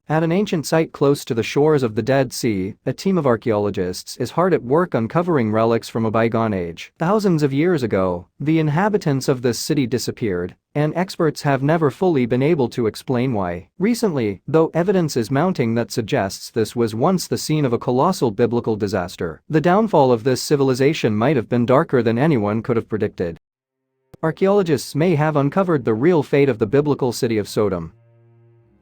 At an ancient site close to the shores of the Dead Sea, a team of archaeologists is hard at work uncovering relics from a bygone age. Thousands of years ago, the inhabitants of this city disappeared, and experts have never fully been able to explain why. Recently, though, evidence is mounting that suggests this was once the scene of a colossal biblical disaster. The downfall of this civilization might have been darker than anyone could have predicted. Archaeologists may have uncovered the real fate of the biblical city of Sodom.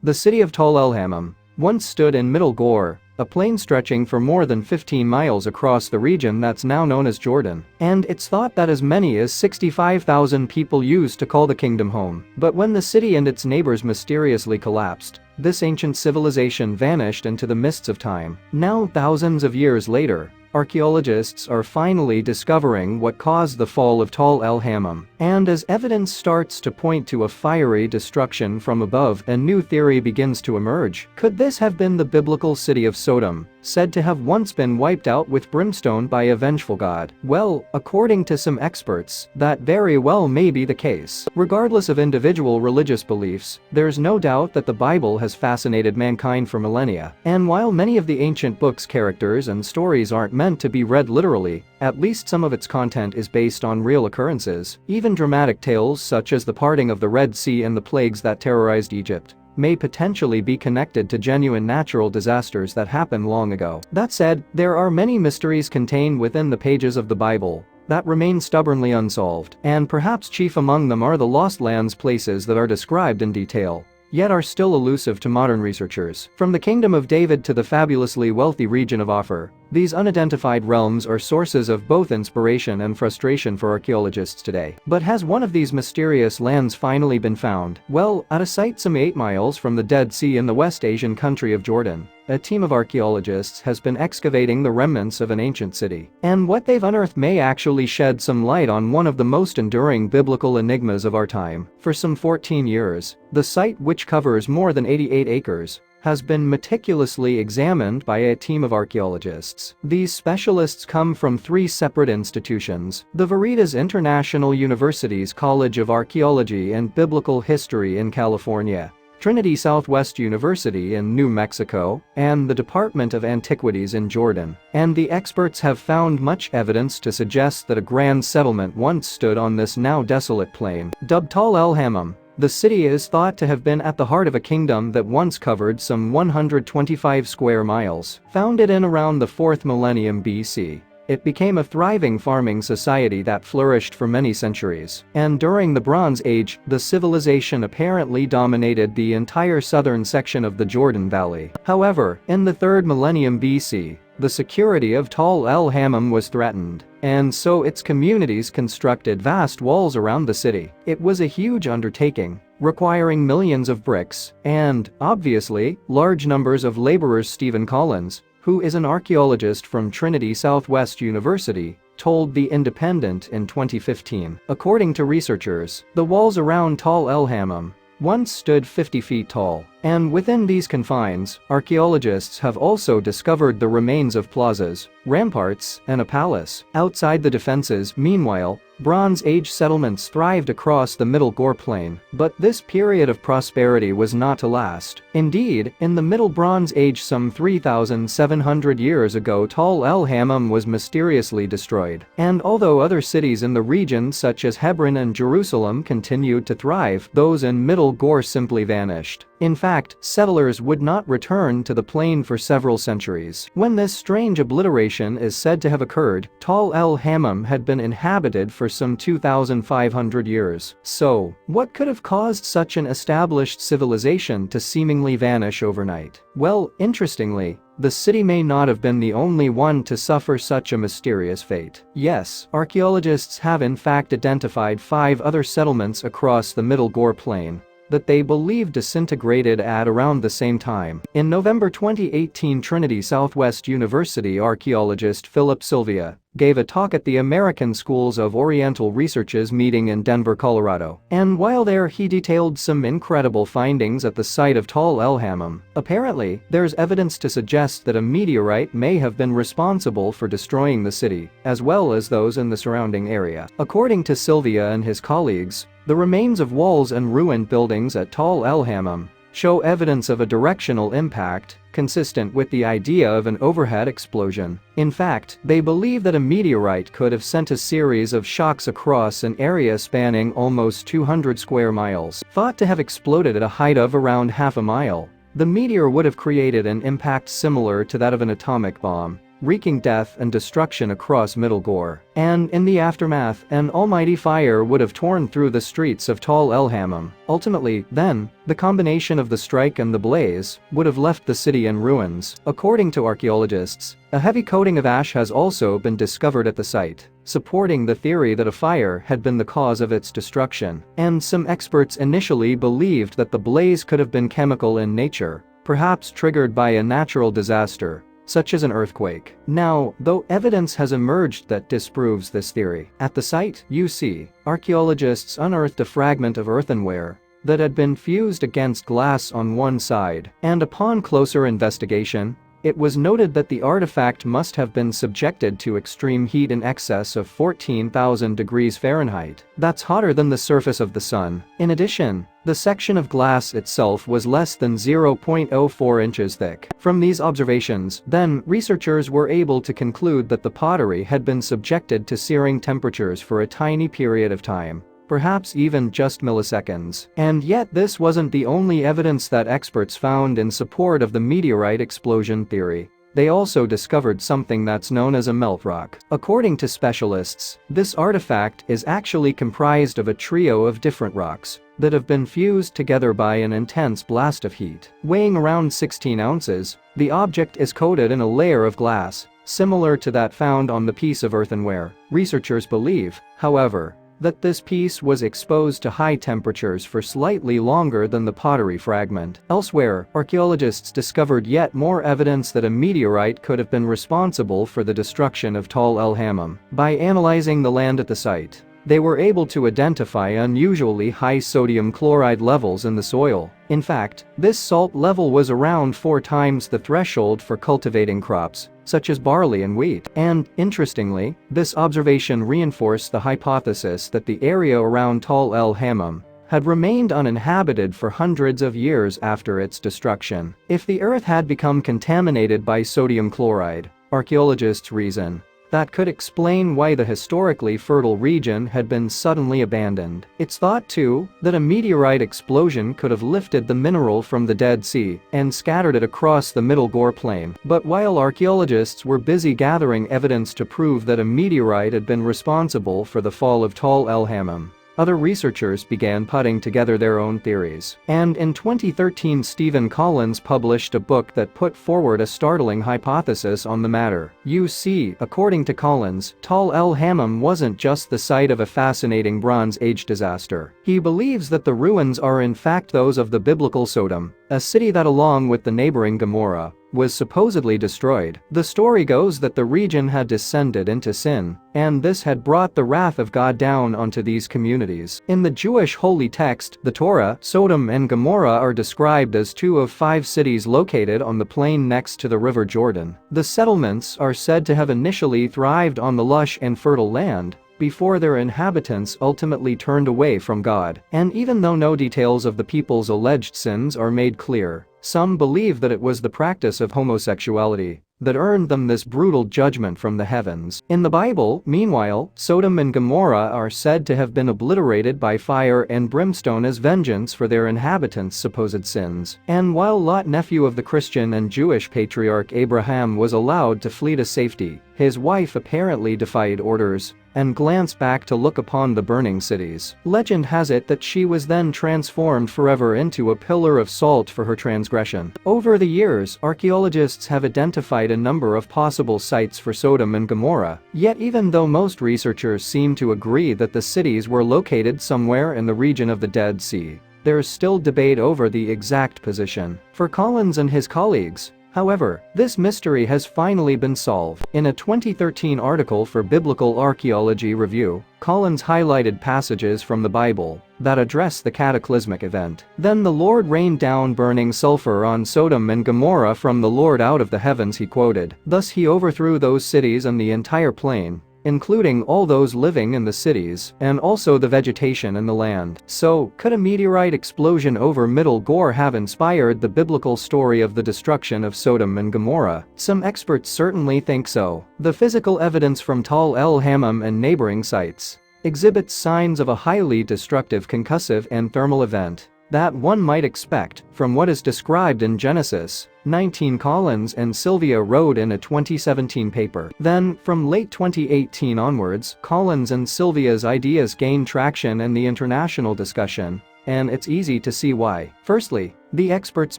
The city of el-Hammam once stood in Middle Gore, a plain stretching for more than 15 miles across the region that's now known as Jordan. And it's thought that as many as 65,000 people used to call the kingdom home. But when the city and its neighbors mysteriously collapsed, this ancient civilization vanished into the mists of time. Now, thousands of years later, archaeologists are finally discovering what caused the fall of el-Hammam. And as evidence starts to point to a fiery destruction from above, a new theory begins to emerge. Could this have been the biblical city of Sodom, said to have once been wiped out with brimstone by a vengeful god? Well, according to some experts, that very well may be the case. Regardless of individual religious beliefs, there's no doubt that the Bible has fascinated mankind for millennia. And while many of the ancient books' characters and stories aren't meant to be read literally, at least some of its content is based on real occurrences. Even dramatic tales such as the parting of the Red Sea and the plagues that terrorized Egypt may potentially be connected to genuine natural disasters that happened long ago. That said, there are many mysteries contained within the pages of the Bible that remain stubbornly unsolved, and perhaps chief among them are the lost lands, places that are described in detail, yet are still elusive to modern researchers. From the Kingdom of David to the fabulously wealthy region of Ophir, these unidentified realms are sources of both inspiration and frustration for archaeologists today. But has one of these mysterious lands finally been found? Well, at a site some 8 miles from the Dead Sea in the West Asian country of Jordan, a team of archaeologists has been excavating the remnants of an ancient city. And what they've unearthed may actually shed some light on one of the most enduring biblical enigmas of our time. For some 14 years, the site, which covers more than 88 acres, has been meticulously examined by a team of archaeologists. These specialists come from 3 separate institutions: the Veritas International University's College of Archaeology and Biblical History in California, Trinity Southwest University in New Mexico, and the Department of Antiquities in Jordan. And the experts have found much evidence to suggest that a grand settlement once stood on this now desolate plain. Dubbed el-Hammam, the city is thought to have been at the heart of a kingdom that once covered some 125 square miles. Founded in around the 4th millennium BC, it became a thriving farming society that flourished for many centuries. And during the Bronze Age, the civilization apparently dominated the entire southern section of the Jordan Valley. However, in the 3rd millennium BC, the security of el-Hammam was threatened, and so its communities constructed vast walls around the city. It was a huge undertaking, requiring millions of bricks, and, obviously, large numbers of laborers. Stephen Collins, who is an archaeologist from Trinity Southwest University, told The Independent in 2015. According to researchers, the walls around el-Hammam once stood 50 feet tall. And within these confines, archaeologists have also discovered the remains of plazas, ramparts, and a palace. Outside the defenses, meanwhile, Bronze Age settlements thrived across the Middle Gore Plain. But this period of prosperity was not to last. Indeed, in the Middle Bronze Age some 3,700 years ago, el-Hammam was mysteriously destroyed. And although other cities in the region such as Hebron and Jerusalem continued to thrive, those in Middle Gore simply vanished. In fact, settlers would not return to the plain for several centuries. When this strange obliteration is said to have occurred, el-Hammam had been inhabited for some 2,500 years. So, what could have caused such an established civilization to seemingly vanish overnight? Well, interestingly, the city may not have been the only one to suffer such a mysterious fate. Yes, archaeologists have in fact identified 5 other settlements across the Middle Gore Plain that they believe disintegrated at around the same time. In November 2018, Trinity Southwest University archaeologist Philip Sylvia gave a talk at the American Schools of Oriental Research's meeting in Denver, Colorado. And while there, he detailed some incredible findings at the site of el-Hammam. Apparently, there's evidence to suggest that a meteorite may have been responsible for destroying the city, as well as those in the surrounding area. According to Sylvia and his colleagues, the remains of walls and ruined buildings at el-Hammam show evidence of a directional impact, consistent with the idea of an overhead explosion. In fact, they believe that a meteorite could have sent a series of shocks across an area spanning almost 200 square miles. Thought to have exploded at a height of around half a mile, the meteor would have created an impact similar to that of an atomic bomb, wreaking death and destruction across Middle Gore. And in the aftermath, an almighty fire would have torn through the streets of Tal el-Hammam. Ultimately, then, the combination of the strike and the blaze would have left the city in ruins. According to archaeologists, a heavy coating of ash has also been discovered at the site, supporting the theory that a fire had been the cause of its destruction. And some experts initially believed that the blaze could have been chemical in nature, perhaps triggered by a natural disaster, such as an earthquake. Now, though evidence has emerged that disproves this theory. At the site, UC, archaeologists unearthed a fragment of earthenware that had been fused against glass on one side, and upon closer investigation, it was noted that the artifact must have been subjected to extreme heat in excess of 14,000 degrees Fahrenheit. That's hotter than the surface of the sun. In addition, the section of glass itself was less than 0.04 inches thick. From these observations, then, researchers were able to conclude that the pottery had been subjected to searing temperatures for a tiny period of time, perhaps even just milliseconds. And yet this wasn't the only evidence that experts found in support of the meteorite explosion theory. They also discovered something that's known as a melt rock. According to specialists, this artifact is actually comprised of a trio of different rocks that have been fused together by an intense blast of heat. Weighing around 16 ounces, the object is coated in a layer of glass, similar to that found on the piece of earthenware. Researchers believe, however, that this piece was exposed to high temperatures for slightly longer than the pottery fragment. Elsewhere, archaeologists discovered yet more evidence that a meteorite could have been responsible for the destruction of Tal el-Hammam. By analyzing the land at the site, they were able to identify unusually high sodium chloride levels in the soil. In fact, this salt level was around 4 times the threshold for cultivating crops, such as barley and wheat. And, interestingly, this observation reinforced the hypothesis that the area around Tal el-Hammam had remained uninhabited for hundreds of years after its destruction. If the earth had become contaminated by sodium chloride, archaeologists reason, that could explain why the historically fertile region had been suddenly abandoned. It's thought, too, that a meteorite explosion could have lifted the mineral from the Dead Sea and scattered it across the Middle Gore Plain. But while archaeologists were busy gathering evidence to prove that a meteorite had been responsible for the fall of Tal el-Hammam, other researchers began putting together their own theories. And in 2013, Stephen Collins published a book that put forward a startling hypothesis on the matter. You see, according to Collins, Tal el-Hammam wasn't just the site of a fascinating Bronze Age disaster. He believes that the ruins are in fact those of the biblical Sodom, a city that, along with the neighboring Gomorrah, was supposedly destroyed. The story goes that the region had descended into sin, and this had brought the wrath of God down onto these communities. In the Jewish holy text, the Torah, Sodom and Gomorrah are described as 2 of 5 cities located on the plain next to the River Jordan. The settlements are said to have initially thrived on the lush and fertile land, before their inhabitants ultimately turned away from God. And even though no details of the people's alleged sins are made clear, some believe that it was the practice of homosexuality that earned them this brutal judgment from the heavens. In the Bible, meanwhile, Sodom and Gomorrah are said to have been obliterated by fire and brimstone as vengeance for their inhabitants' supposed sins. And while Lot, nephew of the Christian and Jewish patriarch Abraham, was allowed to flee to safety, his wife apparently defied orders and glanced back to look upon the burning cities. Legend has it that she was then transformed forever into a pillar of salt for her transgression. Over the years, archaeologists have identified a number of possible sites for Sodom and Gomorrah, yet even though most researchers seem to agree that the cities were located somewhere in the region of the Dead Sea, there is still debate over the exact position. For Collins and his colleagues, however, this mystery has finally been solved. In a 2013 article for Biblical Archaeology Review, Collins highlighted passages from the Bible that address the cataclysmic event. Then the Lord rained down burning sulfur on Sodom and Gomorrah from the Lord out of the heavens, he quoted. Thus he overthrew those cities and the entire plain, including all those living in the cities and also the vegetation in the land. So, could a meteorite explosion over Middle Gore have inspired the biblical story of the destruction of Sodom and Gomorrah? Some experts certainly think so. The physical evidence from Tal el-Hammam and neighboring sites exhibits signs of a highly destructive concussive and thermal event that one might expect from what is described in Genesis 19. Collins and Sylvia wrote in a 2017 paper. Then, from late 2018 onwards, Collins and Sylvia's ideas gained traction in the international discussion, and it's easy to see why. Firstly, the experts'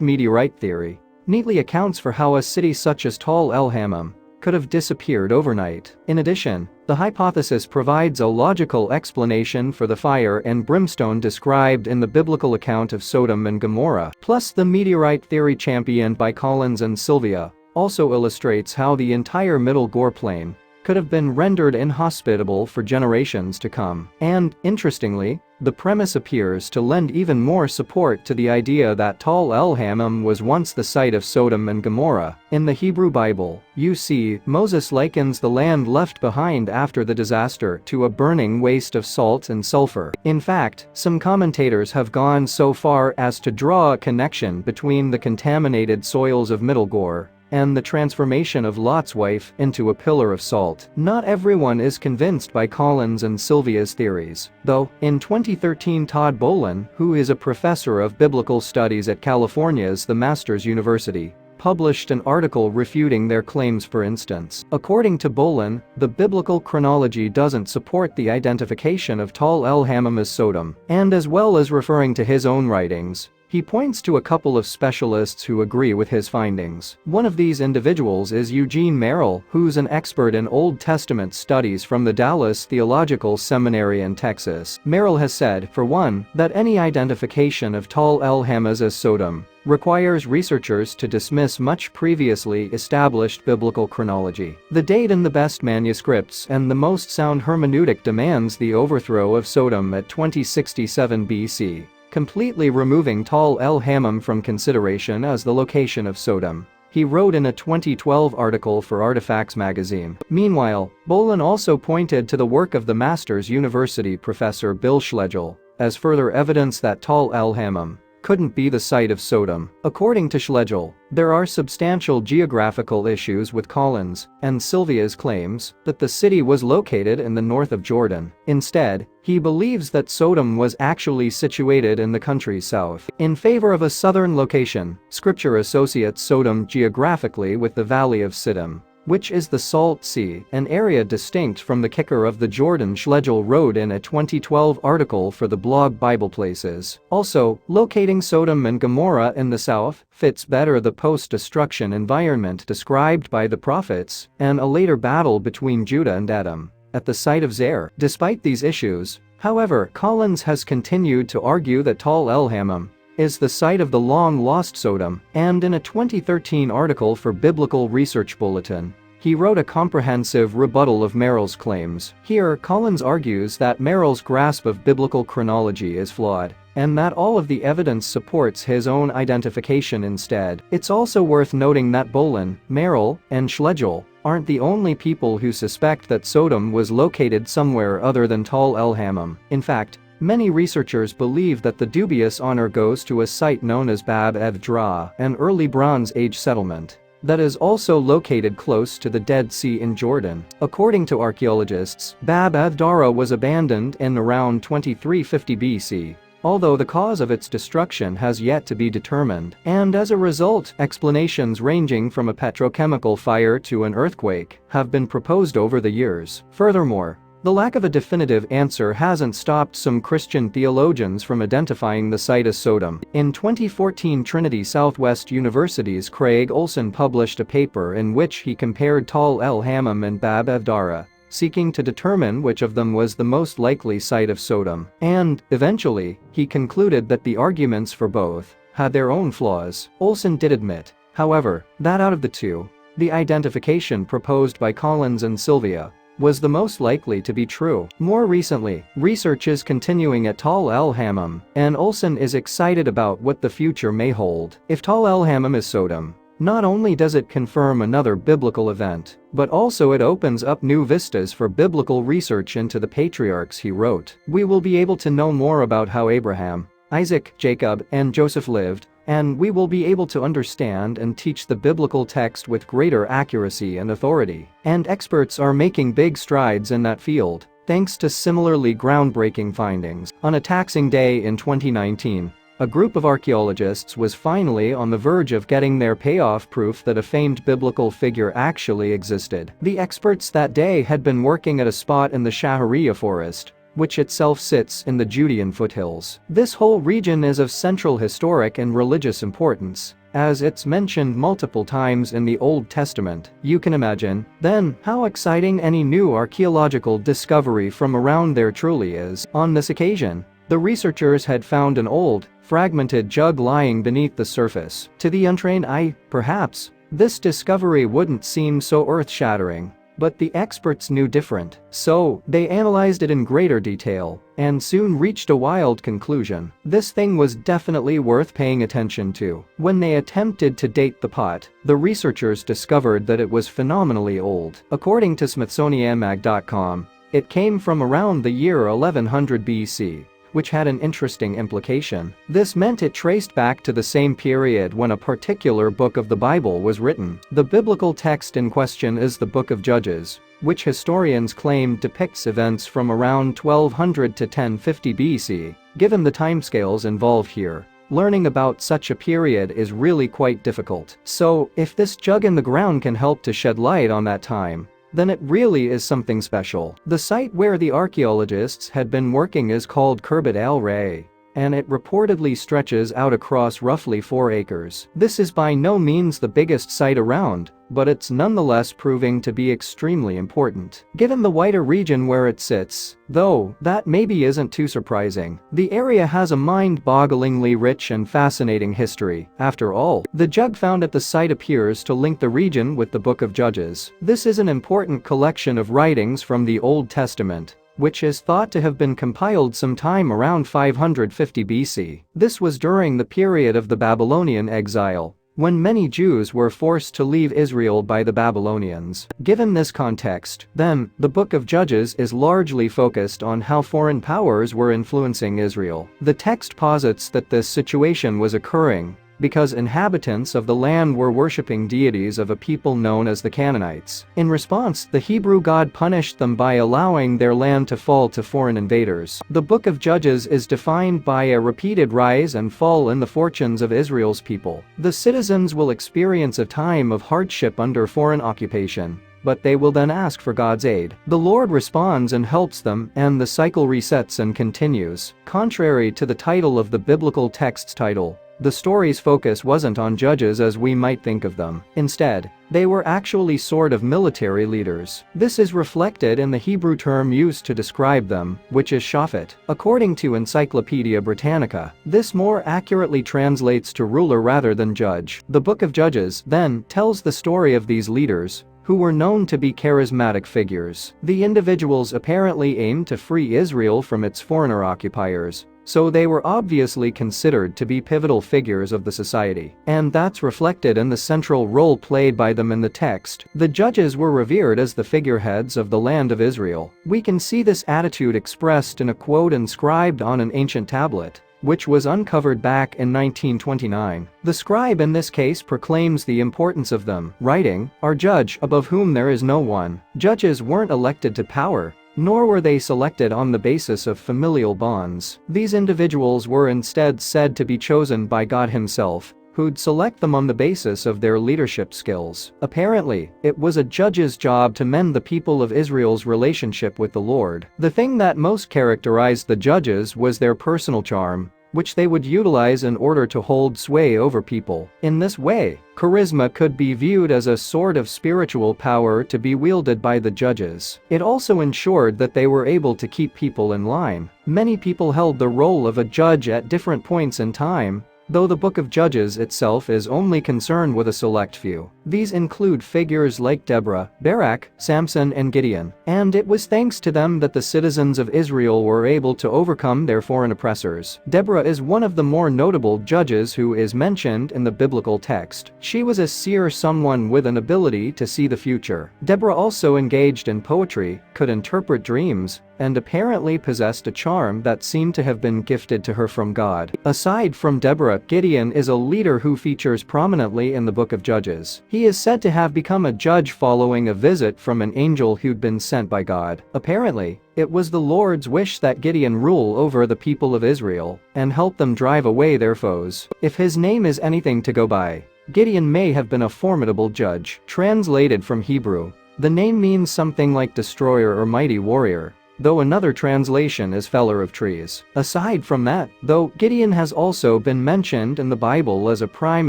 meteorite theory neatly accounts for how a city such as Tal el-Hammam could have disappeared overnight. In addition, the hypothesis provides a logical explanation for the fire and brimstone described in the biblical account of Sodom and Gomorrah. Plus, the meteorite theory championed by Collins and Sylvia also illustrates how the entire Middle Gore plain could have been rendered inhospitable for generations to come. And, interestingly, the premise appears to lend even more support to the idea that Tal el-Hammam was once the site of Sodom and Gomorrah. In the Hebrew Bible, you see, Moses likens the land left behind after the disaster to a burning waste of salt and sulfur. In fact, some commentators have gone so far as to draw a connection between the contaminated soils of Middle Gore and the transformation of Lot's wife into a pillar of salt. Not everyone is convinced by Collins and Sylvia's theories, though. In 2013, Todd Bolin, who is a professor of biblical studies at California's The Masters University, published an article refuting their claims. For instance, according to Bolin, the biblical chronology doesn't support the identification of Tal el-Hammam as Sodom, and as well as referring to his own writings, he points to a couple of specialists who agree with his findings. One of these individuals is Eugene Merrill, who's an expert in Old Testament studies from the Dallas Theological Seminary in Texas. Merrill has said, for one, that any identification of Tal el-Hammam as Sodom requires researchers to dismiss much previously established biblical chronology. The date in the best manuscripts and the most sound hermeneutic demands the overthrow of Sodom at 2067 BC. Completely removing Tal el-Hammam from consideration as the location of Sodom, he wrote in a 2012 article for Artifacts magazine. Meanwhile, Bolin also pointed to the work of the Masters University professor Bill Schlegel as further evidence that Tal el-Hammam couldn't be the site of Sodom. According to Schlegel, there are substantial geographical issues with Collins and Sylvia's claims that the city was located in the north of Jordan. Instead, he believes that Sodom was actually situated in the country's south. In favor of a southern location, Scripture associates Sodom geographically with the Valley of Siddim, which is the Salt Sea, an area distinct from the Kicker of the Jordan. Schlegel wrote in a 2012 article for the blog Bible Places. Also, locating Sodom and Gomorrah in the south fits better the post-destruction environment described by the prophets and a later battle between Judah and Edom at the site of Zair. Despite these issues, however, Collins has continued to argue that Tal el-Hammam is the site of the long-lost Sodom, and in a 2013 article for Biblical Research Bulletin, he wrote a comprehensive rebuttal of Merrill's claims. Here, Collins argues that Merrill's grasp of biblical chronology is flawed, and that all of the evidence supports his own identification instead. It's also worth noting that Bolin, Merrill, and Schlegel aren't the only people who suspect that Sodom was located somewhere other than Tal el-Hammam. In fact, many researchers believe that the dubious honor goes to a site known as Bab ed-Dra, an early Bronze Age settlement that is also located close to the Dead Sea in Jordan. According to archaeologists, Bab ed-Dara was abandoned in around 2350 BC, although the cause of its destruction has yet to be determined, and as a result, explanations ranging from a petrochemical fire to an earthquake have been proposed over the years. Furthermore, the lack of a definitive answer hasn't stopped some Christian theologians from identifying the site as Sodom. In 2014, Trinity Southwest University's Craig Olson published a paper in which he compared Tal el-Hammam and Bab ed-Dara, seeking to determine which of them was the most likely site of Sodom. And, eventually, he concluded that the arguments for both had their own flaws. Olson did admit, however, that out of the two, the identification proposed by Collins and Sylvia was the most likely to be true. More recently, research is continuing at Tal el-Hammam, and Olson is excited about what the future may hold. If Tal el-Hammam is Sodom, Not only does it confirm another biblical event, but also it opens up new vistas for biblical research into the patriarchs he wrote. We will be able to know more about how Abraham, Isaac, Jacob, and Joseph lived, and we will be able to understand and teach the biblical text with greater accuracy and authority. And experts are making big strides in that field, thanks to similarly groundbreaking findings. On a taxing day in 2019, a group of archaeologists was finally on the verge of getting their payoff proof that a famed biblical figure actually existed. The experts that day had been working at a spot in the Shaharia forest, which itself sits in the Judean foothills. This whole region is of central historic and religious importance, as it's mentioned multiple times in the Old Testament. You can imagine, then, how exciting any new archaeological discovery from around there truly is. On this occasion, the researchers had found an old, fragmented jug lying beneath the surface. To the untrained eye, perhaps, this discovery wouldn't seem so earth-shattering. But the experts knew different. So, they analyzed it in greater detail, and soon reached a wild conclusion. This thing was definitely worth paying attention to. When they attempted to date the pot, the researchers discovered that it was phenomenally old. According to SmithsonianMag.com, it came from around the year 1100 BC. Which had an interesting implication. This meant it traced back to the same period when a particular book of the Bible was written. The biblical text in question is the Book of Judges, which historians claim depicts events from around 1200 to 1050 BC. Given the timescales involved here, learning about such a period is really quite difficult. So, if this jug in the ground can help to shed light on that time, then it really is something special. The site where the archaeologists had been working is called Khirbet el-Ray, and it reportedly stretches out across roughly 4 acres. This is by no means the biggest site around, but it's nonetheless proving to be extremely important. Given the wider region where it sits, though, that maybe isn't too surprising. The area has a mind-bogglingly rich and fascinating history. After all, the jug found at the site appears to link the region with the Book of Judges. This is an important collection of writings from the Old Testament, which is thought to have been compiled sometime around 550 BC. This was during the period of the Babylonian exile, when many Jews were forced to leave Israel by the Babylonians. Given this context, then, the Book of Judges is largely focused on how foreign powers were influencing Israel. The text posits that this situation was occurring because inhabitants of the land were worshipping deities of a people known as the Canaanites. In response, the Hebrew God punished them by allowing their land to fall to foreign invaders. The Book of Judges is defined by a repeated rise and fall in the fortunes of Israel's people. The citizens will experience a time of hardship under foreign occupation, but they will then ask for God's aid. The Lord responds and helps them, and the cycle resets and continues. Contrary to the title of the biblical text's title, the story's focus wasn't on judges as we might think of them. Instead, they were actually sort of military leaders. This is reflected in the Hebrew term used to describe them, which is shafat. According to Encyclopedia Britannica, this more accurately translates to ruler rather than judge. The Book of Judges, then, tells the story of these leaders, who were known to be charismatic figures. The individuals apparently aimed to free Israel from its foreigner occupiers, so they were obviously considered to be pivotal figures of the society. And that's reflected in the central role played by them in the text. The judges were revered as the figureheads of the land of Israel. We can see this attitude expressed in a quote inscribed on an ancient tablet, which was uncovered back in 1929. The scribe in this case proclaims the importance of them, writing, "Our judge, above whom there is no one." Judges weren't elected to power, nor were they selected on the basis of familial bonds. These individuals were instead said to be chosen by God himself, who'd select them on the basis of their leadership skills. Apparently, it was a judge's job to mend the people of Israel's relationship with the Lord. The thing that most characterized the judges was their personal charm, which they would utilize in order to hold sway over people. In this way, charisma could be viewed as a sort of spiritual power to be wielded by the judges. It also ensured that they were able to keep people in line. Many people held the role of a judge at different points in time, though the Book of Judges itself is only concerned with a select few. These include figures like Deborah, Barak, Samson and Gideon, and it was thanks to them that the citizens of Israel were able to overcome their foreign oppressors. Deborah is one of the more notable judges who is mentioned in the biblical text. She was a seer, someone with an ability to see the future. Deborah also engaged in poetry, could interpret dreams, and apparently possessed a charm that seemed to have been gifted to her from God. Aside from Deborah, Gideon is a leader who features prominently in the Book of Judges. He is said to have become a judge following a visit from an angel who'd been sent by God. Apparently, it was the Lord's wish that Gideon rule over the people of Israel and help them drive away their foes. If his name is anything to go by, Gideon may have been a formidable judge. Translated from Hebrew, the name means something like destroyer or mighty warrior, though another translation is feller of trees. Aside from that, though, Gideon has also been mentioned in the Bible as a prime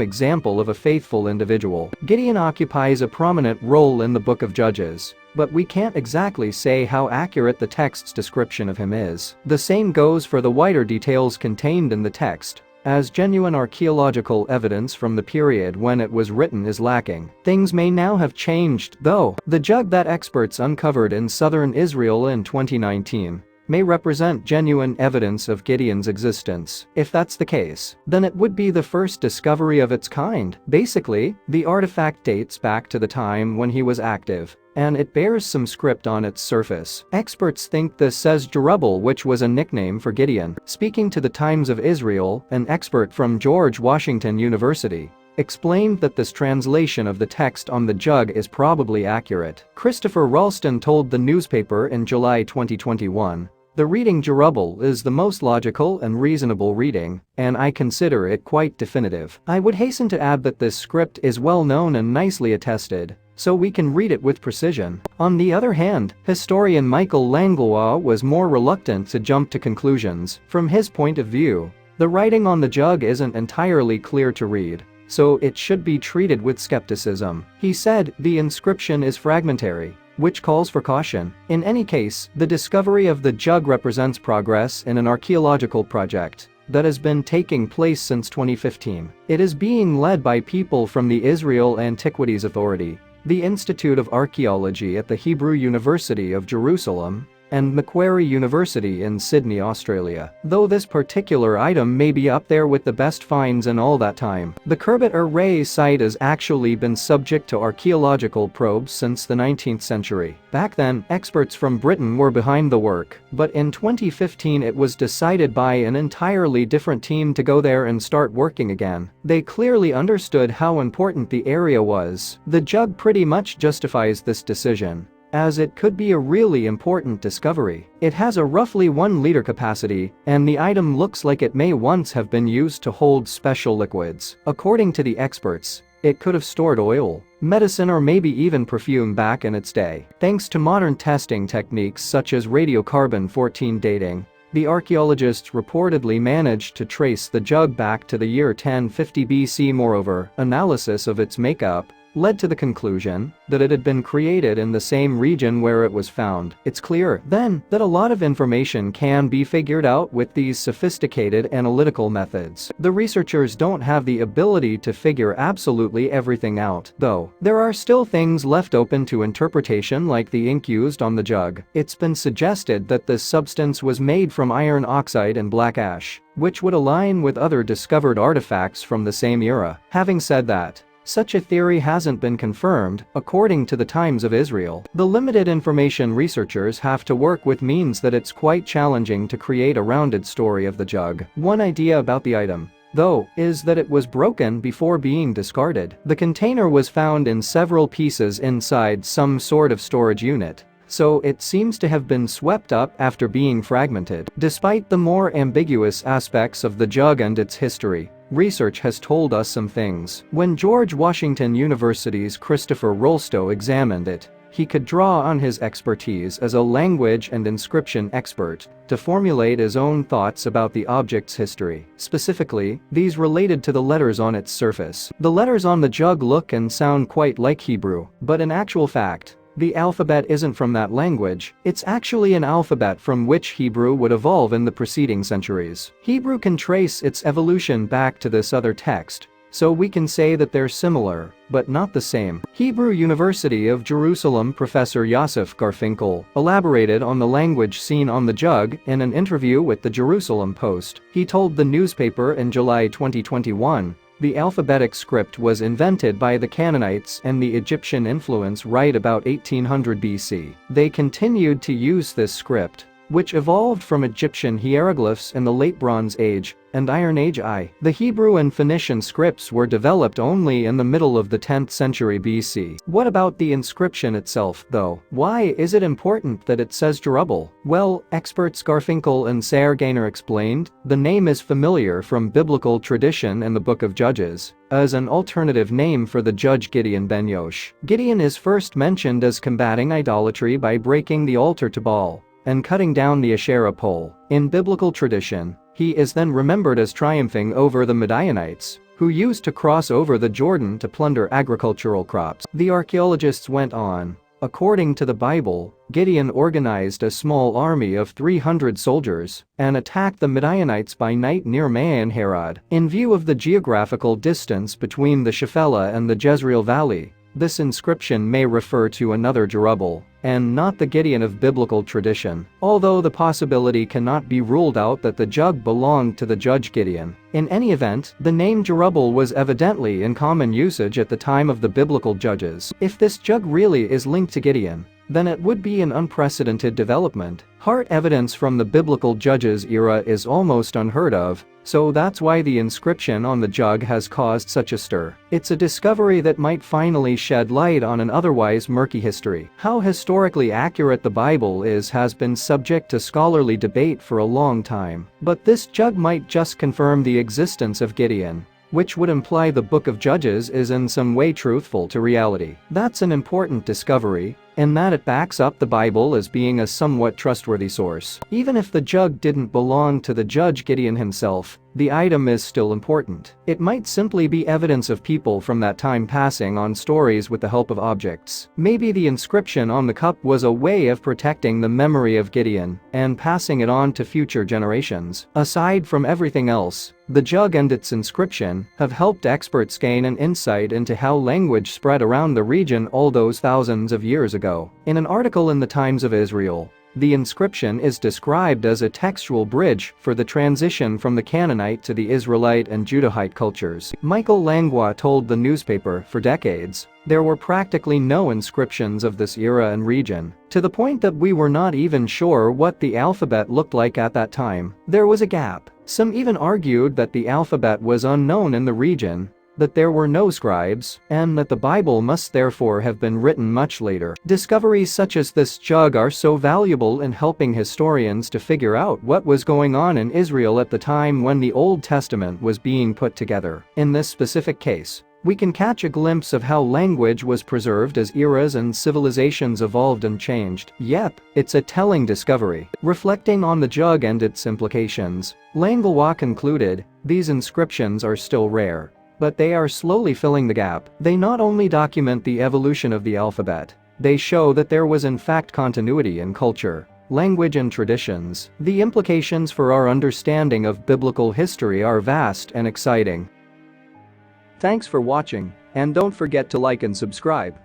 example of a faithful individual. Gideon occupies a prominent role in the Book of Judges, but we can't exactly say how accurate the text's description of him is. The same goes for the wider details contained in the text, as genuine archaeological evidence from the period when it was written is lacking. Things may now have changed, though. The jug that experts uncovered in southern Israel in 2019 may represent genuine evidence of Gideon's existence. If that's the case, then it would be the first discovery of its kind. Basically, the artifact dates back to the time when he was active, and it bears some script on its surface. Experts think this says Jerubbaal, which was a nickname for Gideon. Speaking to the Times of Israel, an expert from George Washington University explained that this translation of the text on the jug is probably accurate. Christopher Ralston told the newspaper in July 2021, "The reading Jerubbaal is the most logical and reasonable reading, and I consider it quite definitive. I would hasten to add that this script is well known and nicely attested, so we can read it with precision." On the other hand, historian Michael Langlois was more reluctant to jump to conclusions. From his point of view, the writing on the jug isn't entirely clear to read, so it should be treated with skepticism. He said, "The inscription is fragmentary, which calls for caution." In any case, the discovery of the jug represents progress in an archaeological project that has been taking place since 2015. It is being led by people from the Israel Antiquities Authority, the Institute of Archaeology at the Hebrew University of Jerusalem, and Macquarie University in Sydney, Australia. Though this particular item may be up there with the best finds in all that time. The Khirbet Array site has actually been subject to archaeological probes since the 19th century. Back then, experts from Britain were behind the work, but in 2015 it was decided by an entirely different team to go there and start working again. They clearly understood how important the area was. The jug pretty much justifies this decision, as it could be a really important discovery. It has a roughly 1 liter capacity, and the item looks like it may once have been used to hold special liquids. According to the experts, it could have stored oil, medicine or maybe even perfume back in its day. Thanks to modern testing techniques such as radiocarbon-14 dating, the archaeologists reportedly managed to trace the jug back to the year 1050 BC. Moreover, analysis of its makeup led to the conclusion that it had been created in the same region where it was found. It's clear, then, that a lot of information can be figured out with these sophisticated analytical methods. The researchers don't have the ability to figure absolutely everything out, though. There are still things left open to interpretation, like the ink used on the jug. It's been suggested that this substance was made from iron oxide and black ash, which would align with other discovered artifacts from the same era. Having said that, such a theory hasn't been confirmed, according to the Times of Israel. The limited information researchers have to work with means that it's quite challenging to create a rounded story of the jug. One idea about the item, though, is that it was broken before being discarded. The container was found in several pieces inside some sort of storage unit, so it seems to have been swept up after being fragmented. Despite the more ambiguous aspects of the jug and its history, research has told us some things. When George Washington University's Christopher Rolstow examined it, he could draw on his expertise as a language and inscription expert to formulate his own thoughts about the object's history. Specifically, these related to the letters on its surface. The letters on the jug look and sound quite like Hebrew, but in actual fact, The alphabet isn't from that language, it's actually an alphabet from which Hebrew would evolve in the preceding centuries. Hebrew can trace its evolution back to this other text, so we can say that they're similar, but not the same. Hebrew University of Jerusalem professor Yosef Garfinkel elaborated on the language seen on the jug in an interview with the Jerusalem Post. He told the newspaper in July 2021, "The alphabetic script was invented by the Canaanites and the Egyptian influence right about 1800 BC. They continued to use this script, which evolved from Egyptian hieroglyphs in the Late Bronze Age and Iron Age I. The Hebrew and Phoenician scripts were developed only in the middle of the 10th century BC. What about the inscription itself, though? Why is it important that it says Jerubbaal? Well, experts Garfinkel and Sayre Gaynor explained, the name is familiar from biblical tradition in the Book of Judges as an alternative name for the judge Gideon ben Yosh. Gideon is first mentioned as combating idolatry by breaking the altar to Baal and cutting down the Asherah pole. In biblical tradition, he is then remembered as triumphing over the Midianites, who used to cross over the Jordan to plunder agricultural crops. The archaeologists went on. According to the Bible, Gideon organized a small army of 300 soldiers and attacked the Midianites by night near Maon Harod. In view of the geographical distance between the Shephelah and the Jezreel Valley, this inscription may refer to another Jerubbaal, and not the Gideon of biblical tradition, although the possibility cannot be ruled out that the jug belonged to the judge Gideon. In any event, the name Jerubbaal was evidently in common usage at the time of the biblical judges. If this jug really is linked to Gideon, then it would be an unprecedented development. Hard evidence from the biblical judges era is almost unheard of, so that's why the inscription on the jug has caused such a stir. It's a discovery that might finally shed light on an otherwise murky history. How historically accurate the Bible is has been subject to scholarly debate for a long time, but this jug might just confirm the existence of Gideon, which would imply the Book of Judges is in some way truthful to reality. That's an important discovery, in that it backs up the Bible as being a somewhat trustworthy source. Even if the jug didn't belong to the judge Gideon himself, the item is still important. It might simply be evidence of people from that time passing on stories with the help of objects. Maybe the inscription on the cup was a way of protecting the memory of Gideon and passing it on to future generations. Aside from everything else, the jug and its inscription have helped experts gain an insight into how language spread around the region all those thousands of years ago. In an article in the Times of Israel, the inscription is described as a textual bridge for the transition from the Canaanite to the Israelite and Judahite cultures. Michael Langlois told the newspaper, for decades, there were practically no inscriptions of this era and region, to the point that we were not even sure what the alphabet looked like at that time. There was a gap. Some even argued that the alphabet was unknown in the region, that there were no scribes, and that the Bible must therefore have been written much later. Discoveries such as this jug are so valuable in helping historians to figure out what was going on in Israel at the time when the Old Testament was being put together. In this specific case, we can catch a glimpse of how language was preserved as eras and civilizations evolved and changed. Yep, it's a telling discovery. Reflecting on the jug and its implications, Langlois concluded, these inscriptions are still rare, but they are slowly filling the gap. They not only document the evolution of the alphabet, they show that there was in fact continuity in culture, language and traditions. The implications for our understanding of biblical history are vast and exciting. Thanks for watching, and don't forget to like and subscribe.